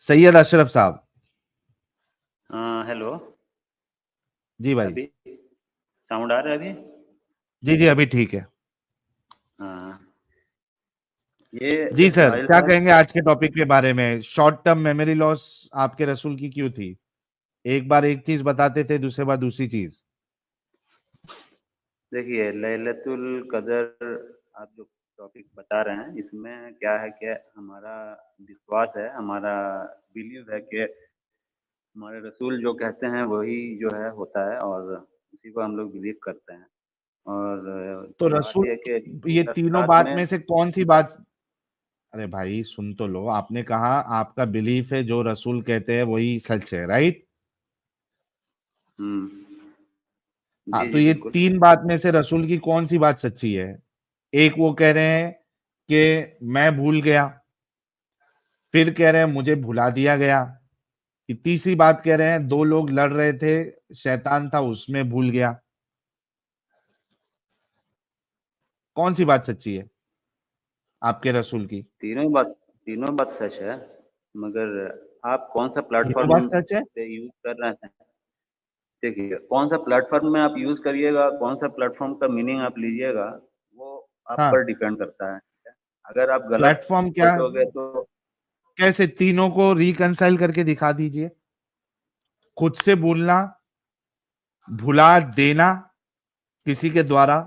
सैयद अशरफ साहब। हेलो। जी भाई। अभी साउंड आ रहा है अभी? जी जी, अभी ठीक है। हाँ। ये जी सर, इस्माइल क्या साहब। कहेंगे आज के टॉपिक के बारे में? शॉर्ट टर्म मेमोरी लॉस आपके रसूल की क्यों थी? एक बार एक चीज बताते थे, दूसरे बार दूसरी चीज। देखिए, लैलतुल कदर आप जो टॉपिक बता रहे हैं, इसमें क्या है कि हमारा विश्वास है, हमारा बिलीव है कि हमारे रसूल जो कहते हैं वही जो है होता है, और उसी को हम लोग बिलीव करते हैं। और तो बात रसूल, यह है ये कि तीनों रात बात में। में से कौन सी बात? अरे भाई सुन तो लो, आपने कहा आपका बिलीफ है जो रसूल कहते हैं वही सच है, राइट? हम्म। हाँ, जी तो जी ये बिल्कुल। तीन बात में से रसूल की कौन सी बात सच्ची है? एक वो कह रहे हैं कि मैं भूल गया, फिर कह रहे हैं मुझे भुला दिया गया, कि तीसरी बात कह रहे हैं दो लोग लड़ रहे थे, शैतान था उसमें भूल गया। कौन सी बात सच्ची है आपके रसूल की? तीनों बात सच है, मगर आप कौन सा तीनों बात प्लेटफॉर्म सच है। पे यूज कर रहे हैं। देखिए, कौन सा प्लेटफॉर्म में आप यूज करिएगा, कौन सा प्लेटफॉर्म का मीनिंग आप लीजिएगा, वो आप पर हाँ। डिपेंड करता है। अगर आप गलत प्लेटफॉर्म क्या? सोचोगे तो। कैसे? तीनों को रिकंसाइल करके दिखा दीजिए। खुद से भूलना, भुला देना किसी के द्वारा,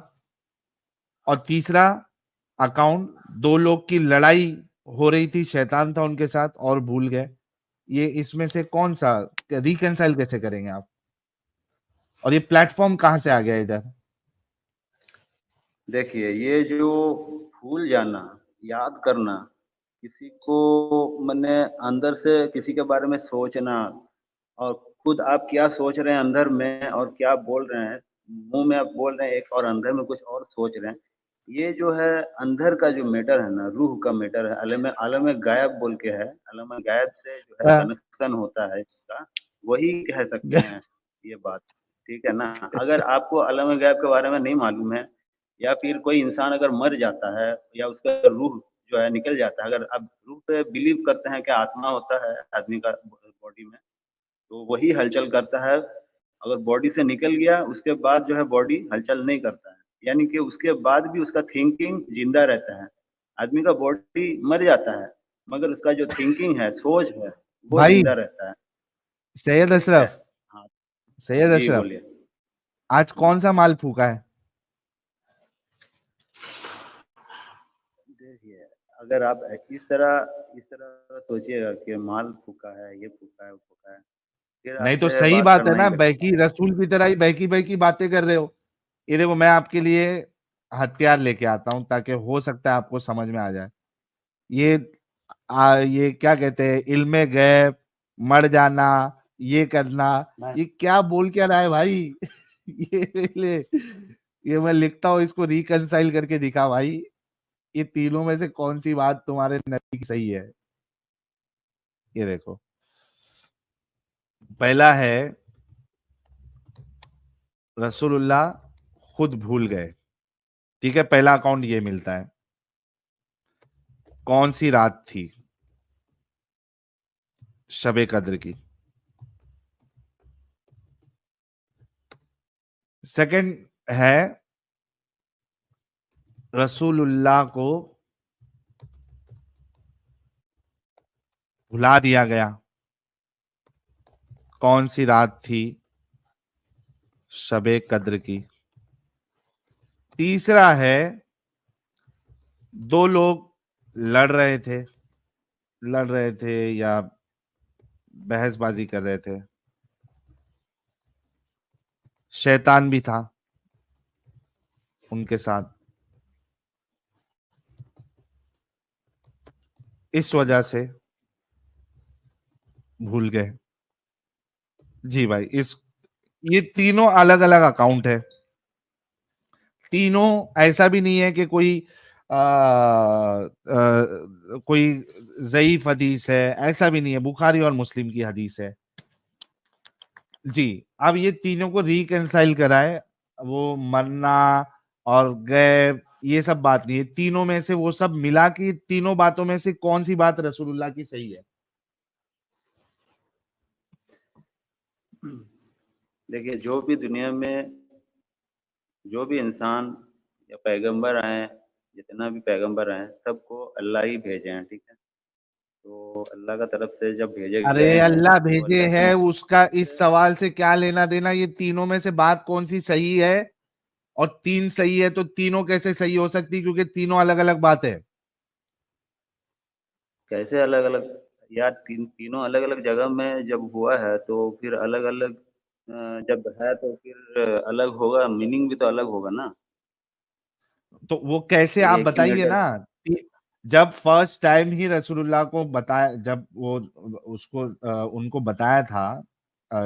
और तीसरा अकाउंट, दो लोग की लड़ाई हो रही थी, शैतान था उनके साथ और भूल गए। ये इसमें से कौन सा रिकंसाइल कैसे करेंगे आप? और ये प्लेटफॉर्म कहां से आ गया इधर? देखिए, ये जो भूल जाना, याद करना, किसी को मैंने अंदर से किसी के बारे में सोचना, और खुद आप क्या सोच रहे हैं अंदर में और क्या बोल रहे हैं, मुंह में आप बोल रहे हैं एक और अंदर में कुछ और सोच रहे हैं। ये जो है अंदर का जो मैटर है ना, रूह का मैटर है, आलम गायब बोल के है, आलम गायब से जो है हाँ। कनेक्शन होता है इसका। वही कह सकते हैं ये बात। ठीक है ना? अगर आपको आलम गायब के बारे में नहीं मालूम है, या फिर कोई इंसान अगर मर जाता है या उसका रूह जो है निकल जाता है, अगर आप रूह पे बिलीव करते हैं कि आत्मा होता है आदमी का बॉडी में, तो वही हलचल करता है। अगर बॉडी से निकल गया उसके बाद जो है बॉडी हलचल नहीं करता है, यानी कि उसके बाद भी उसका थिंकिंग जिंदा रहता है। आदमी का बॉडी मर जाता है, मगर उसका जो थिंकिंग है, सोच है, वो भाई जिंदा रहता है। सैयद ठीक है। अशरफ, हाँ। सैयद जी अशरफ, बोलिए। आज कौन सा माल फूका है? देखिए, अगर आप इस तरह सोचिएगा कि माल फूका है, ये फूका है, वो फूका है, फिर नहीं तो आपसे सही बात बात है करना ही ना, बेकार बैकी है। रसूल की तरह ही बैकी बैकी बातें कर रहे हो। ये देखो, मैं आपके लिए हथियार लेके आता हूं ताकि हो सकता है आपको समझ में आ जाए। ये ये क्या कहते हैं, इल्मे गैब, मर जाना, ये करना, मैं ये क्या बोल क्या रहा है भाई? ये ले, ये मैं लिखता हूँ, इसको रिकंसाइल करके दिखा भाई। ये तीनों में से कौन सी बात तुम्हारे नबी की सही है? ये देखो, पहला है रसूलुल्लाह खुद भूल गए। ठीक है, पहला अकाउंट ये मिलता है। कौन सी रात थी शबे कद्र की? सेकंड है रसूलुल्लाह को भुला दिया गया। कौन सी रात थी शबे कद्र की? तीसरा है दो लोग लड़ रहे थे या बहसबाजी कर रहे थे, शैतान भी था उनके साथ, इस वजह से भूल गए। जी भाई, इस ये तीनों अलग अलग अकाउंट है। तीनों, ऐसा भी नहीं है कि कोई ज़ईफ हदीस है, ऐसा भी नहीं है, बुखारी और मुस्लिम की हदीस है। जी। अब ये तीनों को रिकंसाइल कराए, वो मरना और गैब, ये सब बात नहीं है। तीनों में से वो सब मिला कि तीनों बातों में से कौन सी बात रसूलुल्लाह की सही है? देखिए, जो भी दुनिया में जो भी इंसान या पैगंबर आए, जितना भी पैगंबर आए, सबको अल्लाह ही भेजे हैं, ठीक है? तो अल्लाह का तरफ से जब भेजे अरे गए हैं, अल्लाह तो भेजे अल्लाह की है, उसका मर्ज़ी इस से सवाल से क्या लेना देना? ये तीनों में से बात कौन सी सही है? और तीन सही है तो तीनों कैसे सही हो सकती? क्योंकि तीनों अलग अलग बात है। कैसे अलग-अलग यार तीनों अलग-अलग जगह में जब हुआ है, तो फिर अलग-अलग जब है तो फिर अलग होगा, मीनिंग भी तो अलग होगा ना। तो वो कैसे, कोई आप एक ही बताइए मैटर ना। जब फर्स्ट टाइम ही रसूलुल्लाह को बताया, जब वो उसको उनको बताया था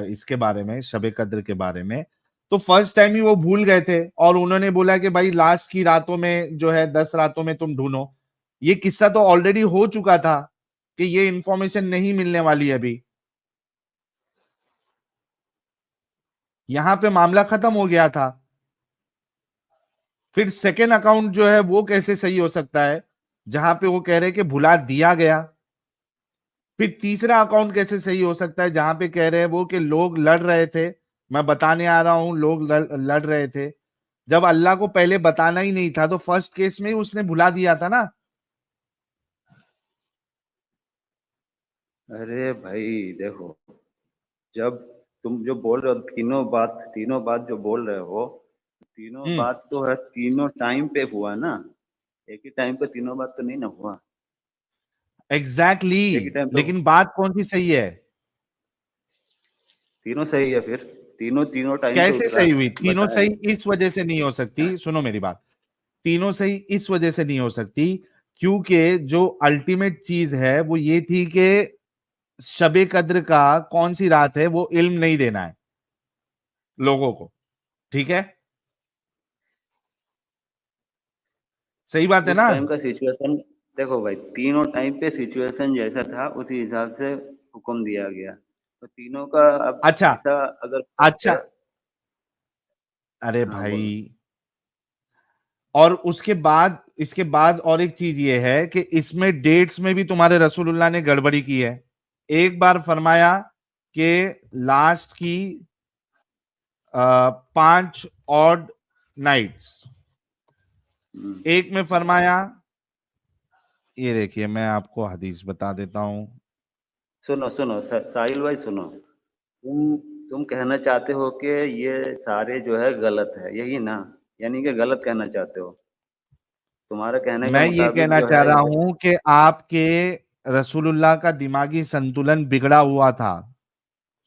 इसके बारे में, शबे कद्र के बारे में, तो फर्स्ट टाइम ही वो भूल गए थे और उन्होंने बोला कि भाई लास्ट की रातों में जो है 10 रातों में तुम ढूंढो। ये किस्सा तो ऑलरेडी हो चुका था कि ये इंफॉर्मेशन नहीं मिलने वाली है अभी। यहां पे मामला खत्म हो गया था। फिर सेकेंड अकाउंट जो है वो कैसे सही हो सकता है, जहां पे वो कह रहे हैं कि भुला दिया गया? फिर तीसरा अकाउंट कैसे सही हो सकता है जहां पे कह रहे हैं वो कि लोग लड़ रहे थे? मैं बताने आ रहा हूं, लोग लड़ रहे थे। जब अल्लाह को पहले बताना ही नहीं था तो फर्स्ट केस में ही उसने भुला दिया था ना। अरे भाई देखो, जब तुम जो बोल रहे हो तीनों बात जो बोल रहे हो, तीनों हम्म। बात तो है, तीनों टाइम पे हुआ ना। एक ही टाइम पे तीनों बात तो नहीं ना हुआ। एग्जैक्टली एक ही टाइम exactly। पे लेकिन बात कौन सी सही है? तीनों सही है फिर। तीनों तीनों टाइम पे कैसे उतरा सही है, हुई? तीनों बताया सही ना। इस वजह से नहीं हो सकती, सुनो मेरी बात। तीनों सही इस वजह से नहीं हो सकती क्योंकि जो अल्टीमेट चीज है वो ये थी कि शबे कद्र का कौन सी रात है वो इल्म नहीं देना है लोगों को। ठीक है, सही बात है उस ना? टाइम का सिचुएशन देखो भाई, तीनों टाइम पे सिचुएशन जैसा था उसी हिसाब से हुक्म दिया गया। तो तीनों का अब अच्छा। ऐसा अगर फर्क अच्छा। है। अरे हाँ भाई, बोलो। और उसके बाद इसके बाद और एक चीज ये है कि इसमें डेट्स में भी तुम्हारे रसूलुल्लाह ने गड़बड़ी की है। एक बार फरमाया कि लास्ट की 5 ऑड नाइट्स, हम्म, एक में फरमाया, ये देखिए मैं आपको हदीस बता देता हूं। सुनो सुनो साहिल भाई सुनो। तुम कहना चाहते हो कि ये सारे जो है गलत है, यही ना? यानी कि गलत कहना चाहते हो? तुम्हारे कहने के मैं ये मुताबिक कहना जो चाह है रहा ये। हूं कि आपके रसूलुल्लाह का दिमागी संतुलन बिगड़ा हुआ था,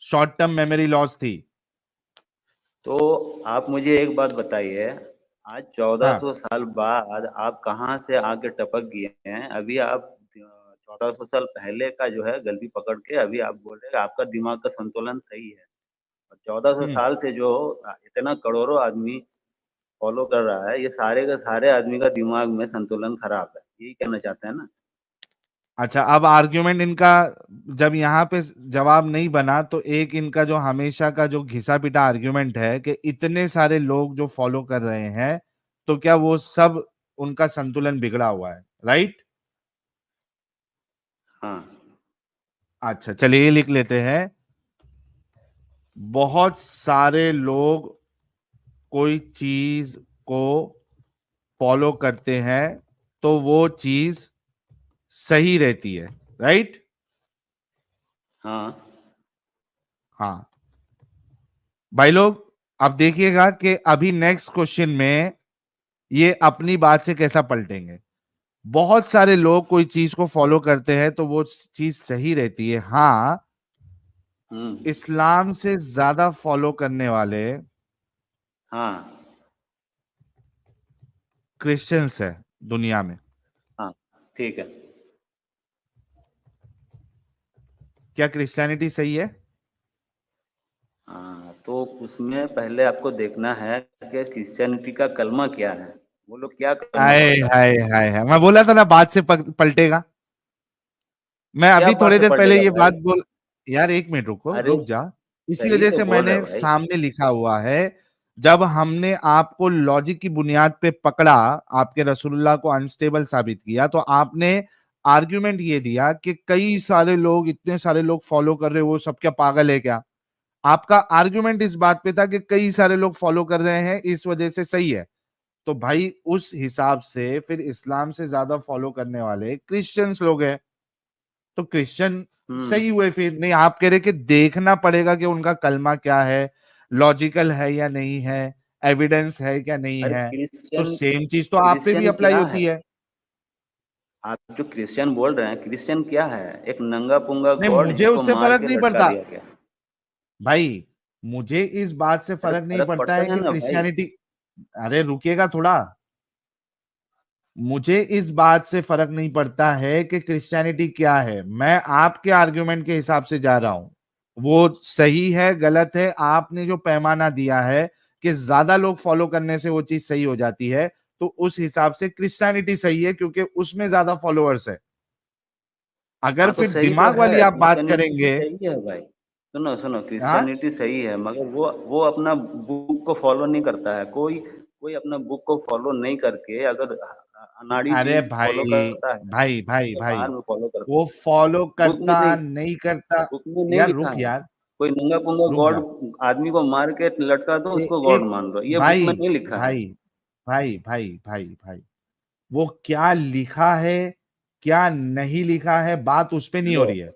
शॉर्ट टर्म मेमोरी लॉस थी। तो आप मुझे एक बात बताइए, आज हाँ। 1400 साल बाद आप कहाँ से आके टपक गए हैं? अभी आप 1400 साल पहले का जो है गलती पकड़ के अभी आप बोल रहे हैं आपका दिमाग का संतुलन सही है। और 1400 हम्म। साल से जो इतना करोड़ों आदमी फॉलो कर रहा है, ये सारे का सारे आदमी का दिमाग में संतुलन खराब है, यही कहना चाहते हैं ना? अच्छा, अब आर्ग्यूमेंट इनका जब यहाँ पे जवाब नहीं बना तो एक इनका जो हमेशा का जो घिसा पिटा आर्ग्यूमेंट है कि इतने सारे लोग जो फॉलो कर रहे हैं तो क्या वो सब उनका संतुलन बिगड़ा हुआ है, राइट? हाँ। अच्छा चलिए ये लिख लेते हैं। बहुत सारे लोग कोई चीज को फॉलो करते हैं तो वो चीज सही रहती है, राइट? हाँ। हाँ भाई लोग, अब देखिएगा कि अभी नेक्स्ट क्वेश्चन में ये अपनी बात से कैसा पलटेंगे। बहुत सारे लोग कोई चीज को फॉलो करते हैं तो वो चीज सही रहती है, हाँ। हम्म। इस्लाम से ज्यादा फॉलो करने वाले हाँ। क्रिश्चियंस है दुनिया में। हाँ। ठीक है। क्या क्रिश्चियनिटी सही है? हाँ, तो उसमें पहले आपको देखना है कि क्रिश्चियनिटी का कलमा क्या है। वो लोग क्या कलमा हाय पढ़ता है? हाय हाय हाय, मैं बोला था ना बात से पलटेगा। मैं क्या अभी बात थोड़ी से देर पहले पलटेगा ये भाई? बात बोल, यार एक मिनट रुको, अरे रुक जा। इसी सही वजह तो से बोल रहे मैंने भाई। सामने लिखा हुआ है। जब हमने आपको लॉजिक की बुनियाद पे पकड़ा, आपके रसूलुल्लाह को अनस्टेबल साबित किया, तो आपने आर्ग्यूमेंट ये दिया कि कई सारे लोग, इतने सारे लोग फॉलो कर रहे हो, वो सब क्या पागल है क्या? आपका आर्गुमेंट इस बात पे था कि कई सारे लोग फॉलो कर रहे हैं, इस वजह से सही है। तो भाई उस हिसाब से फिर इस्लाम से ज्यादा फॉलो करने वाले क्रिश्चियंस लोग हैं, तो क्रिश्चियन सही हुए। फिर नहीं, आप कह रहे कि देखना पड़ेगा कि उनका कलमा क्या है, लॉजिकल है या नहीं है, एविडेंस है क्या नहीं अरे है, तो क्रिश्चियन, सेम चीज तो आप पे भी क्रिश्चियन अप्लाई क्या होती है? है। आप जो क्रिश्चियन बोल रहे हैं, क्रिश्चियन क्या है? एक नंगा पुंगा नहीं, गॉड मुझे जिसको उससे मार फर्क के नहीं लटका पड़ता दिया गया। भाई, मुझे इस बात से अरे फर्क नहीं फर्क पड़ता पड़ता है है कि ना भाई। क्रिश्चियनिटी, अरे रुकिएगा थोड़ा, मुझे इस बात से फर्क नहीं पड़ता है कि क्रिश्चियनिटी क्या है। मैं आपके आर्गुमेंट के हिसाब से जा रहा हूं, वो सही है गलत है, आपने जो पैमाना दिया है कि ज्यादा लोग फॉलो करने से वो चीज सही हो जाती है, तो उस हिसाब से क्रिश्चियनिटी सही है क्योंकि उसमें ज्यादा फॉलोअर्स है। अगर हाँ तो फिर सही तो दिमाग है, वाली आप बात क्रिश्चियनिटी तो करेंगे, सही है भाई। सुनो सुनो, हाँ, क्रिश्चियनिटी सही है, मगर वो अपना बुक को फॉलो नहीं करता है। कोई कोई अपना बुक को फॉलो नहीं करके अगर अनाड़ी अरे चीज फॉलो भाई करता है भाई भाई तो भाई, बाहर में फॉलो करता वो है। फॉलो बुक में करता नहीं, नहीं करता, बुक में नहीं यार लिखा रुक है। यार, कोई नंगा पुंगा रुक गॉड जा। आदमी को मार के लटका दो, उसको गॉड एक मान लो, ये बुक भाई में नहीं लिखा है। भाई भाई भाई भाई भाई, वो क्या लिखा है क्या नहीं लिखा है, बात उस पे नहीं हो लो, रही है, तो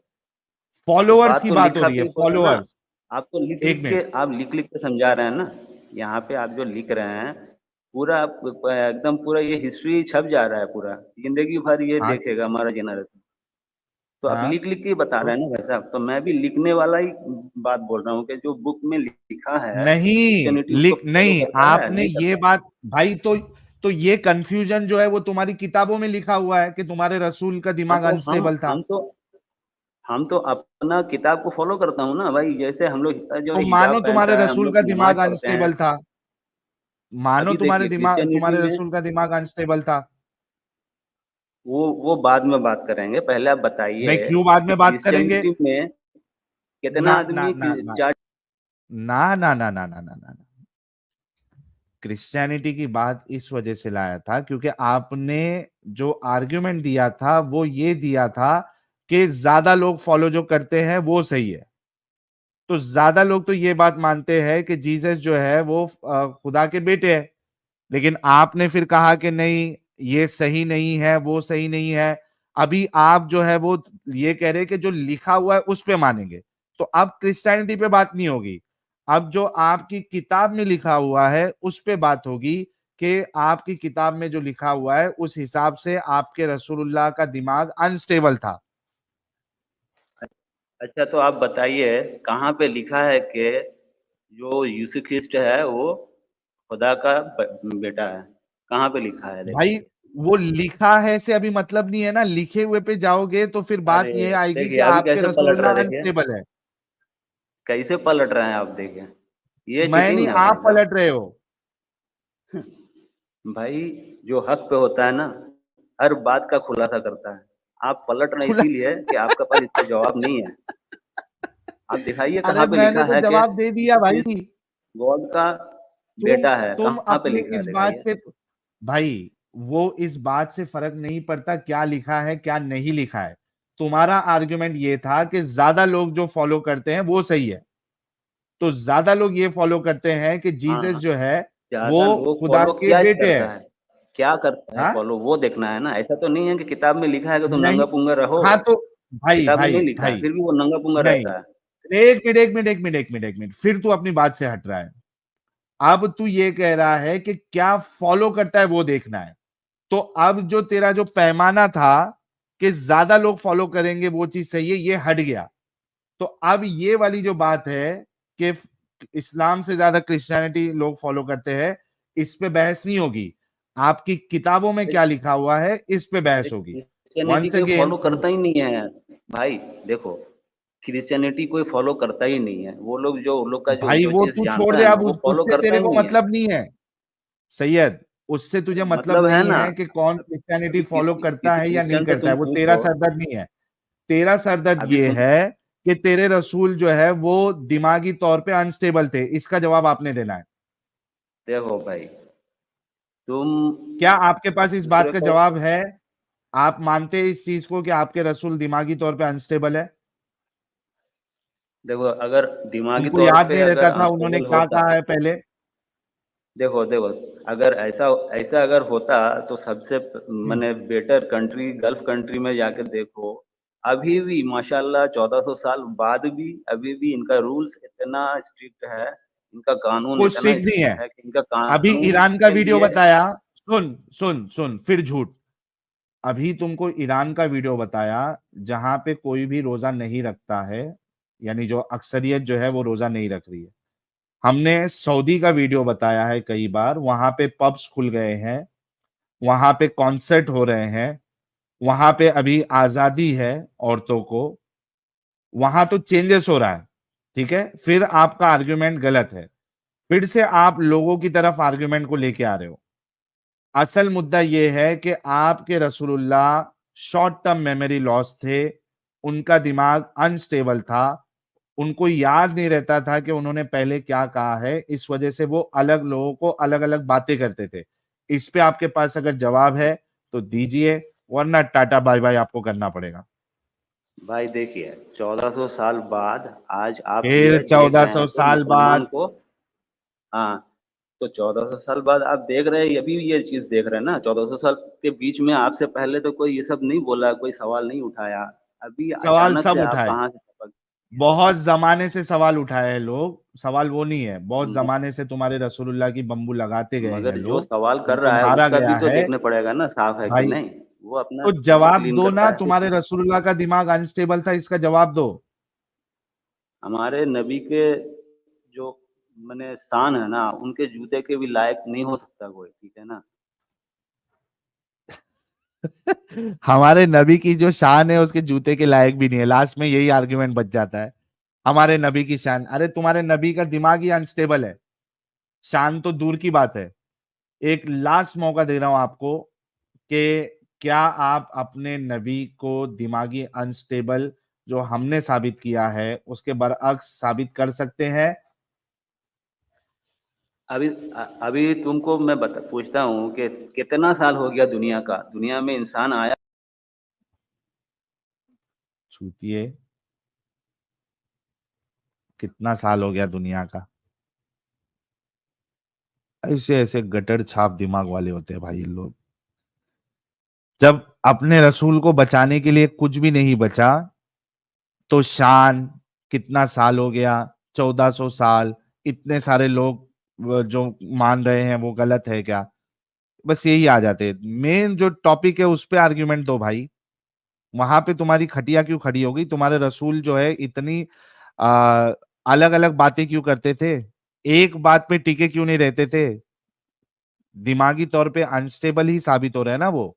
फॉलोअर्स बात की तो बात हो लिखा रही पे है, ही हो रहा है ना। फॉलोअर्स। आपको लिख एक लिख के, मिनट, आप लिख लिख के समझा रहे हैं ना। यहाँ पे आप जो लिख रहे हैं, पूरा एकदम पूरा ये हिस्ट्री छप जा रहा है पूरा, जिंदगी भर ये आज, देखेगा हमारा जनरेशन। तो आप हाँ, लिख लिख के ही बता रहे तो हैं ना भाई साहब, तो मैं भी लिखने वाला ही बात बोल रहा हूँ कि जो बुक में लिखा है नहीं क्रिश्चियनिटी उसको लिख, फॉलो नहीं करता है आपने नहीं ये करता? बात, भाई तो ये कंफ्यूजन जो है वो तुम्हारी किताबों में लिखा हुआ है कि तुम्हारे रसूल का हाँ दिमाग तो हम अनस्टेबल था। हम तो हम तो अपना किताब को फॉलो करता हूँ ना भाई। जैसे हम लोग जो तो मानो हिजाब तुम्हारे पहनता है, हम रसूल का लोग नमाज दिमाग पढ़ते हैं। अनस्टेबल था, मानो अभी तुम्हारे देखिए दिमाग, क्रिश्चियनिटी तुम्हारे में, रसूल का दिमाग अनस्टेबल था। वो बाद में बात करेंगे, पहले आप नहीं, बताइए क्यों बाद कि में बात करेंगे? क्रिश्चियनिटी में कितना ना ना आदमी ना ना जा। ना ना ना ना ना ना ना, क्रिश्चियनिटी की बात इस वजह से लाया था क्योंकि आपने जो आर्ग्यूमेंट दिया था वो ये दिया था कि ज्यादा लोग फॉलो जो करते हैं वो सही है। तो ज्यादा लोग तो ये बात मानते हैं कि जीसस जो है वो खुदा के बेटे हैं, लेकिन आपने फिर कहा कि नहीं, ये सही नहीं है, वो सही नहीं है। अभी आप जो है वो ये कह रहे हैं कि जो लिखा हुआ है उस पे मानेंगे, तो अब क्रिश्चियनिटी पे बात नहीं होगी। अब जो आपकी किताब में लिखा हुआ है उस पे बात होगी कि आपकी किताब में जो लिखा हुआ है उस हिसाब से आपके रसूलुल्लाह का दिमाग अनस्टेबल था। अच्छा तो आप बताइए, कहाँ पे लिखा है कि जो यीशु ख्रिस्ट है वो खुदा का बेटा है? कहाँ पे लिखा है भाई, देखिए। वो लिखा है से अभी मतलब नहीं है ना, लिखे हुए पे जाओगे तो फिर बात अरे ये आएगी देखिए कि अभी आपके कैसे पलट रहा रसूलुल्लाह है, देखिए अनस्टेबल है। कैसे पलट रहे हैं आप, देखिए ये मैं नहीं, चीटिंग है भाई आप साहब। पलट रहे हो। भाई जो हक पे होता है ना, हर बात का खुलासा करता है। आप पलट रहे हैं खुला इसीलिए कि आपके पास इसका जवाब नहीं है। आप दिखाइए अरे कहाँ पे मैंने लिखा तो है कि जवाब दे दिया भाई। क्रिस्ट गॉड का बेटा है, तुम कहाँ पे अपने लिखा है इस बात दिखाइए। से, भाई वो इस बात से फर्क नहीं पड़ता क्या लिखा है क्या नहीं लिखा है। तुम्हारा आर्गुमेंट ये था कि ज्यादा लोग जो फॉलो करते हैं वो सही है, तो ज्यादा लोग ये फॉलो करते हैं कि जीसस हाँ, जो है वो ज्यादा लोग खुदा फॉलो के क्या बेटे करता हैं। है, क्या करता है हाँ, फॉलो, वो देखना है ना। ऐसा तो नहीं है कि किताब में लिखा है कि तुम नहीं, नंगा पुंगा रहो। हाँ तो भाई किताब में भाई नहीं लिखा है, भाई, फिर भी वो नंगा पुंगा नहीं, रहता है। एक मिनट, फिर तू अपनी बात से हट रहा है। अब तू ये कह रहा है कि क्या फॉलो करता है वो देखना है, तो अब जो तेरा जो पैमाना था कि ज्यादा लोग फॉलो करेंगे वो चीज सही है, ये हट गया। तो अब ये वाली जो बात है कि इस्लाम से ज्यादा क्रिश्चियनिटी लोग फॉलो करते हैं, इस पे बहस नहीं होगी। आपकी किताबों में क्या लिखा हुआ है इस पे अरे बहस होगी। क्रिश्चियनिटी वंस कोई अगेन, फॉलो करता ही नहीं है भाई। देखो, क्रिश्चियनिटी कोई फॉलो करता ही नहीं है। वो लोग जो भाई जो वो चीज तू छोड़ जानता दे, है ना, अब वो फॉलो उससे करता तेरे ही को नहीं है। मतलब नहीं है सैयद, उससे अरे तुझे मतलब मतलब है नहीं ना। है कि कौन क्रिश्चियनिटी अभी फॉलो किसी करता किसी है या नहीं क्रिश्चियन से करता तुम है, वो तेरा पूछो। सरदर्द नहीं है। तेरा सरदर्द अभी ये सुन, है कि तेरे रसूल जो है वो दिमागी तौर पे अनस्टेबल थे, इसका जवाब आपने देना है। देखो भाई, तुम क्या आपके पास इस बात दूसरे का को, जवाब है? आप मानते हैं इस चीज को कि आपके रसूल दिमागी तौर पे अनस्टेबल है? देखो अगर दिमागी उनको तौर याद पे नहीं अगर रहता था उन्होंने अनस्टेबल क्या होता, कहा है पहले। देखो देखो अगर ऐसा ऐसा अगर होता तो सबसे हम्म, माने बेटर कंट्री गल्फ कंट्री में जाके देखो, अभी भी माशाल्लाह 1400 साल बाद भी अभी भी इनका रूल्स इतना स्ट्रिक्ट है, इनका कानून कुछ इतना सीख नहीं है। स्ट्रिक्ट है कि इनका अभी कानून ईरान का के वीडियो लिए। बताया, सुन सुन सुन फिर झूठ। अभी तुमको ईरान का वीडियो बताया जहां पे कोई भी रोजा नहीं रखता है, यानी जो अक्सरियत जो है वो रोजा नहीं रख रही है। हमने सऊदी का वीडियो बताया है कई बार, वहां पे पब्स खुल गए हैं, वहां पे कॉन्सर्ट हो रहे हैं, वहां पे अभी आजादी है औरतों को, वहां तो चेंजेस हो रहा है। ठीक है, फिर आपका आर्ग्यूमेंट गलत है, फिर से आप लोगों की तरफ आर्ग्यूमेंट को लेके आ रहे हो। असल मुद्दा यह है कि आपके रसूलुल्लाह शॉर्ट टर्म मेमोरी लॉस थे, उनका दिमाग अनस्टेबल था, उनको याद नहीं रहता था कि उन्होंने पहले क्या कहा है, इस वजह से वो अलग लोगों को अलग अलग बातें करते थे। इस पे आपके पास अगर जवाब है तो दीजिए, वरना टाटा बाय बाय आपको करना पड़ेगा। भाई देखिए 1400 साल बाद आज आप फिर ये देख रहे 1400 हैं कि साल मुसलमान बाद। को, हाँ, तो 1400 साल बाद आप देख रहे हैं, अभी भी ये चीज देख रहे हैं ना, 1400 साल के बीच में आपसे पहले तो कोई ये सब नहीं बोला, कोई सवाल नहीं उठाया, अभी सवाल अचानक सब से आप उठाए, कहाँ से टपक गए? बहुत जमाने से सवाल उठाए हैं लोग, सवाल वो नहीं है, बहुत म- जमाने से तुम्हारे रसूलुल्लाह की बम्बू लगाते गए हैं मगर जो लोग, सवाल कर उनको रहा है मारा उसका भी गया तो है। देखने पड़ेगा ना, साफ है कि भाई नहीं, वो अपना तो वो तो जवाब क्लीन दो ना, करता है तुम्हारे ठीक। रसूलुल्लाह का दिमाग अनस्टेबल था, इसका जवाब दो। हमारे नबी के जो मैंने शान है ना, उनके जूते के भी लायक नहीं हो सकता कोई, ठीक है ना। हमारे नबी की जो शान है उसके जूते के लायक भी नहीं है, लास्ट में यही आर्ग्यूमेंट बच जाता है। हमारे नबी की शान, अरे तुम्हारे नबी का दिमाग ही अनस्टेबल है, शान तो दूर की बात है। एक लास्ट मौका दे रहा हूं आपको कि क्या आप अपने नबी को दिमागी अनस्टेबल जो हमने साबित किया है उसके बरअक्स साबित कर सकते हैं? अभी अभी तुमको मैं पूछता हूँ कि कितना साल हो गया दुनिया में इंसान आया। छूतिए, कितना साल हो गया दुनिया का? ऐसे ऐसे गटर छाप दिमाग वाले होते हैं भाई ये लोग। जब अपने रसूल को बचाने के लिए कुछ भी नहीं बचा, तो शान कितना साल हो गया, 1400 साल, इतने सारे लोग जो मान रहे हैं वो गलत है क्या? बस यही आ जाते हैं, मेन जो टॉपिक है उस पे आर्ग्यूमेंट दो भाई। वहां पे तुम्हारी खटिया क्यों खड़ी हो गई? तुम्हारे रसूल जो है इतनी अलग अलग बातें क्यों करते थे, एक बात पे टिके क्यों नहीं रहते थे? दिमागी तौर पे अनस्टेबल ही साबित हो रहा है ना वो।